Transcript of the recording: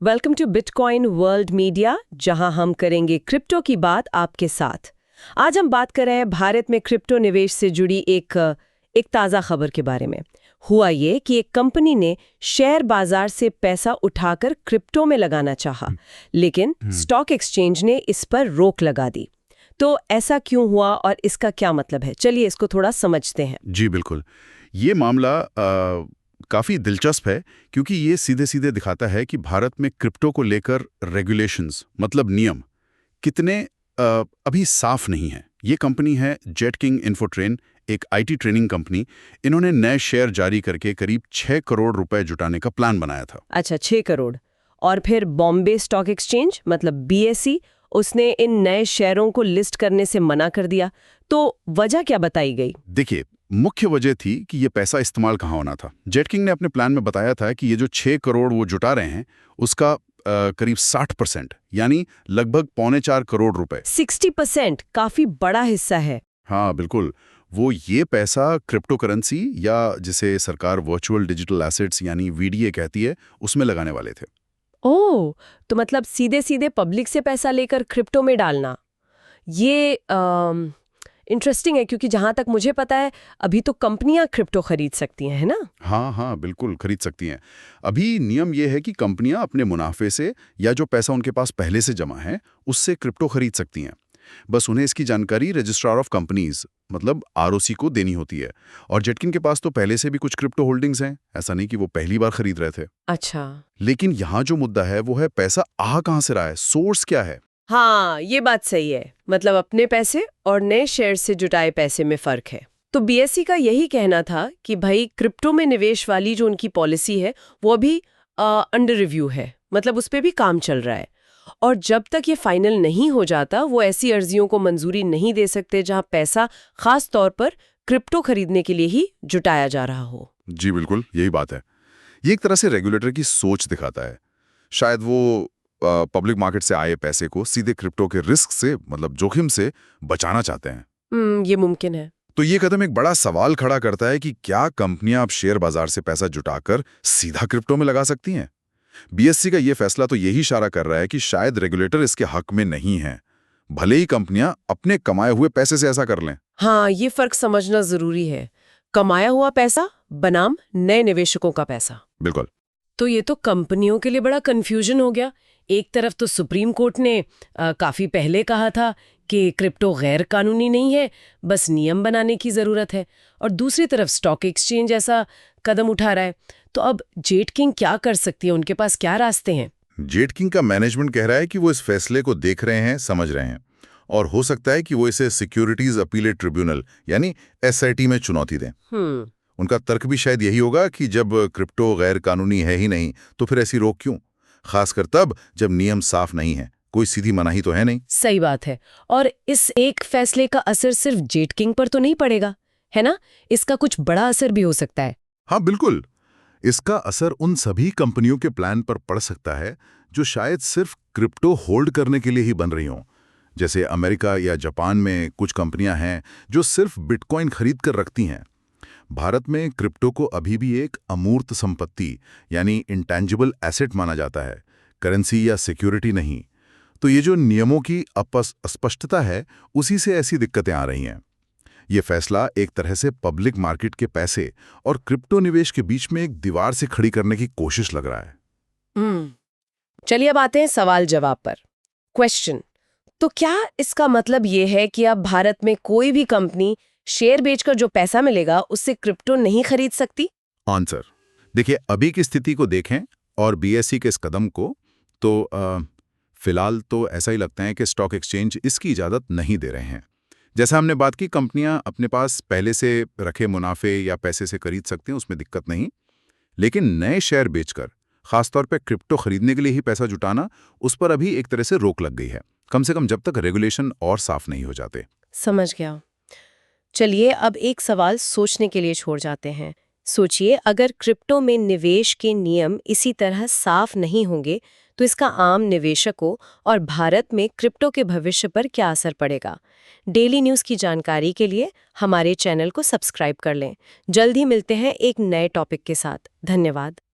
Welcome to bitcoin world media, जहां हम करेंगे क्रिप्टो की बात आपके साथ। आज हम बात कर रहे हैं भारत में क्रिप्टो निवेश से जुड़ी एक ताज़ा खबर के बारे में। हुआ ये कि एक कंपनी ने शेयर बाजार से पैसा उठाकर क्रिप्टो में लगाना चाहा, लेकिन स्टॉक एक्सचेंज ने इस पर रोक लगा दी। तो ऐसा क्यों हुआ और इसका क्या मतलब है? चलिए इसको थोड़ा समझते हैं। जी बिल्कुल। ये मामला काफ़ी दिलचस्प है क्योंकि ये सीधे सीधे दिखाता है कि भारत में क्रिप्टो को लेकर रेगुलेशंस मतलब नियम कितने अभी साफ नहीं हैं। ये कंपनी है जेट किंग इन्फोट्रेन, एक आईटी ट्रेनिंग कंपनी। इन्होंने नए शेयर जारी करके करीब 6 करोड़ रुपए जुटाने का प्लान बनाया था। अच्छा, 6 करोड़। और फिर बॉम्बे स्टॉक एक्सचेंज मतलब बीएसई, उसने इन नए शेयरों को लिस्ट करने से मना कर दिया। तो वजह क्या बताई गई? देखिए, मुख्य वजह थी कि ये पैसा इस्तेमाल कहाँ होना था। जेट किंग ने अपने प्लान में बताया था कि ये जो 6 करोड़ वो जुटा रहे हैं उसका करीब 60% यानी लगभग 3.25 करोड़ रुपए। 60%, काफी बड़ा हिस्सा है। हाँ बिल्कुल। वो ये पैसा क्रिप्टो करेंसी या जिसे सरकार वर्चुअल डिजिटल एसेट्स यानी वीडीए कहती है उसमें लगाने वाले थे। ओह, तो मतलब सीधे सीधे पब्लिक से पैसा लेकर क्रिप्टो में डालना। ये इंटरेस्टिंग है, क्योंकि जहां तक मुझे पता है अभी तो कंपनियां क्रिप्टो खरीद सकती हैं, है ना? हाँ हाँ बिल्कुल खरीद सकती हैं। अभी नियम ये है कि कंपनियां अपने मुनाफे से या जो पैसा उनके पास पहले से जमा है उससे क्रिप्टो खरीद सकती हैं। बस उन्हें इसकी जानकारी रजिस्ट्रार ऑफ कंपनीज मतलब आरओसी को देनी होती है। और जेटकिन के पास तो पहले से भी कुछ क्रिप्टो होल्डिंग्स हैं, ऐसा नहीं कि वो पहली बार खरीद रहे थे। अच्छा। लेकिन यहाँ जो मुद्दा है वो है पैसा आ कहाँ से रहा है, सोर्स क्या है। हाँ, ये बात सही है। मतलब अपने पैसे और नए शेयर से जुटाए पैसे में फर्क है। तो बीएसई का यही कहना था कि भाई क्रिप्टो में निवेश वाली जो उनकी पॉलिसी है वो अभी अंडर रिव्यू है, मतलब उस पे भी काम चल रहा है। और जब तक ये फाइनल नहीं हो जाता वो ऐसी अर्जियों को मंजूरी नहीं दे सकते जहां पैसा खास तौर पर क्रिप्टो खरीदने के लिए ही जुटाया जा रहा हो। जी बिल्कुल यही बात है। ये एक तरह से रेगुलेटर की सोच दिखाता है। शायद वो पब्लिक मार्केट से आए पैसे को सीधे क्रिप्टो के रिस्क से मतलब जोखिम से बचाना चाहते हैं। ये मुमकिन है। तो ये कदम एक बड़ा सवाल खड़ा करता है कि क्या कंपनियां अब शेयर बाजार से पैसा जुटाकर सीधा क्रिप्टो में लगा सकती हैं। बीएसई का ये फैसला तो यही इशारा कर रहा है कि शायद रेगुलेटर इसके हक में नहीं है, भले ही कंपनियां अपने कमाए हुए पैसे से ऐसा कर लें। हाँ, ये फर्क समझना जरूरी है। कमाया हुआ पैसा बनाम नए निवेशकों का पैसा। बिल्कुल। तो ये तो कंपनियों के लिए बड़ा कंफ्यूजन हो गया। एक तरफ तो सुप्रीम कोर्ट ने काफी पहले कहा था कि क्रिप्टो गैर कानूनी नहीं है, बस नियम बनाने की जरूरत है, और दूसरी तरफ स्टॉक एक्सचेंज ऐसा कदम उठा रहा है। तो अब जेट किंग क्या कर सकती है? उनके पास क्या रास्ते हैं? जेट किंग का मैनेजमेंट कह रहा है कि वो इस फैसले को देख रहे हैं, समझ रहे हैं, और हो सकता है कि वो इसे सिक्योरिटीज अपीलेट ट्रिब्यूनल यानी एसआईटी में चुनौती दें। उनका तर्क भी शायद यही होगा कि जब क्रिप्टो गैर कानूनी है ही नहीं तो फिर ऐसी रोक क्यों, खासकर तब जब नियम साफ नहीं है, कोई सीधी मनाही तो है नहीं। सही बात है। और इस एक फैसले का असर सिर्फ जेट किंग पर तो नहीं पड़ेगा, है ना? इसका कुछ बड़ा असर भी हो सकता है। हाँ बिल्कुल। इसका असर उन सभी कंपनियों के प्लान पर पड़ सकता है जो शायद सिर्फ क्रिप्टो होल्ड करने के लिए ही बन रही हों। जैसे अमेरिका या जापान में कुछ कंपनियां हैं जो सिर्फ बिटकॉइन खरीद कर रखती हैं। भारत में क्रिप्टो को अभी भी एक अमूर्त संपत्ति यानी इंटेंजिबल एसेट माना जाता है, करेंसी या सिक्योरिटी नहीं। तो ये जो नियमों की अस्पष्टता है उसी से ऐसी दिक्कतें आ रही हैं। ये फैसला एक तरह से पब्लिक मार्केट के पैसे और क्रिप्टो निवेश के बीच में एक दीवार से खड़ी करने की कोशिश लग रहा है। चलिए अब आते हैं सवाल जवाब पर। क्वेश्चन, तो क्या इसका मतलब ये है कि अब भारत में कोई भी कंपनी शेयर बेचकर जो पैसा मिलेगा उससे क्रिप्टो नहीं खरीद सकती? आंसर देखिए, अभी की स्थिति को देखें और बीएसई के इस कदम को, तो फिलहाल तो ऐसा ही लगता है कि स्टॉक एक्सचेंज इसकी इजाज़त नहीं दे रहे हैं। जैसा हमने बात की, कंपनियां अपने पास पहले से रखे मुनाफे या पैसे से खरीद सकती हैं, उसमें दिक्कत नहीं। लेकिन नए शेयर बेचकर खासतौर पे क्रिप्टो खरीदने के लिए ही पैसा जुटाना, उस पर अभी एक तरह से रोक लग गई है, कम से कम जब तक रेगुलेशन और साफ नहीं हो जाते। समझ गया। चलिए अब एक सवाल सोचने के लिए छोड़ जाते हैं। सोचिए, अगर क्रिप्टो में निवेश के नियम इसी तरह साफ नहीं होंगे तो इसका आम निवेशकों और भारत में क्रिप्टो के भविष्य पर क्या असर पड़ेगा? डेली न्यूज़ की जानकारी के लिए हमारे चैनल को सब्सक्राइब कर लें। जल्द ही मिलते हैं एक नए टॉपिक के साथ। धन्यवाद।